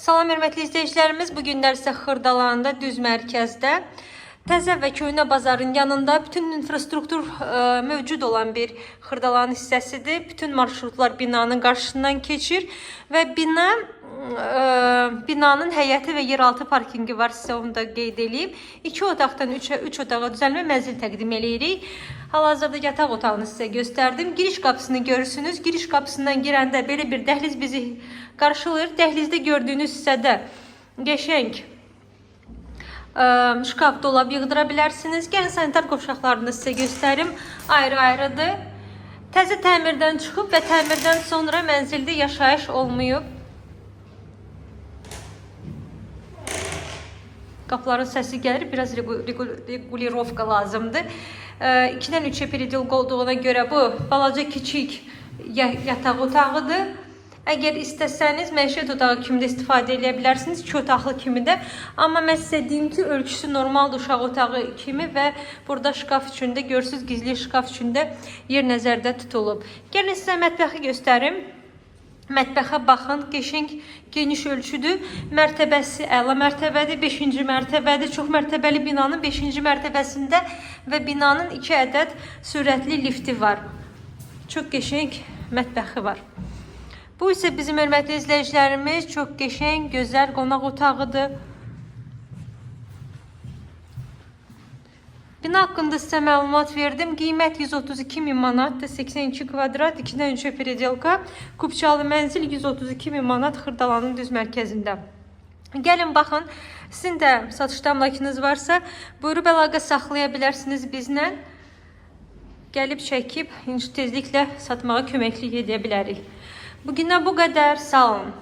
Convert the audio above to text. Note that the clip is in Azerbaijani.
Salam hörmətli izləyicilərimiz, bu günlər isə Xırdalanda, düz mərkəzdə, təzə və köhnə bazarın yanında bütün infrastruktur mövcud olan bir Xırdalanın hissəsidir. Bütün marşrutlar binanın qarşısından keçir və binanın həyəti və yeraltı parkingi var, sizə onu da qeyd edeyim. 2 otaqdan 3 otağa düzəlmə mənzil təqdim edirik. Hal-hazırda yataq otağını sizə göstərdim. Giriş qapısını görürsünüz. Giriş qapısından girəndə belə bir dəhliz bizi qarşılayır. Dəhlizdə gördüyünüz hissədə qəşəng şkaf, dolab yığdıra bilərsiniz. Gəlin sanitar qovşaqlarını sizə göstərim. Ayrı-ayrıdır. Təzə təmirdən çıxıb və təmirdən sonra mənzildə yaşayış olmayıb. Qapıların səsi gəlir, biraz regulirovka lazımdır. 2-dən 3-ə periodika olduğuna görə bu balaca kiçik yataq otağıdır. Əgər istəsəniz məişət otağı kimi də istifadə edə bilərsiniz, 2 otaqlı kimi də. Amma mən sizə deyim ki, ölçüsü normaldır uşaq otağı kimi və burada şkaf üçün də görürsünüz, gizli şkaf üçün də yer nəzərdə tutulub. Gəlin sizə mətbəxi göstərim. Mətbəxə baxın, qəşəng geniş ölçüdür. Mərtəbəsi əla mərtəbədir, 5-ci mərtəbədir. Çox mərtəbəli binanın 5-ci mərtəbəsində və binanın 2 ədəd sürətli lifti var. Çox qəşəng mətbəxi var. Bu isə bizim hörmətli izləyicilərimiz çox qəşəng, gözəl qonaq otağıdır. Bina haqqında sizə məlumat verdim. Qiymət 132.000 manatdır, 82 kvadrat, 2-dən 3-ə periodika. Kupçalı mənzil 132.000 manat Xırdalanın düz mərkəzində. Gəlin baxın, sizin də satışda əmlakınız varsa, buyurub əlaqə saxlaya bilərsiniz bizlə. Gəlib çəkib tezliklə satmağa köməklik edə bilərik. Bugündən bu qədər. Sağ olun.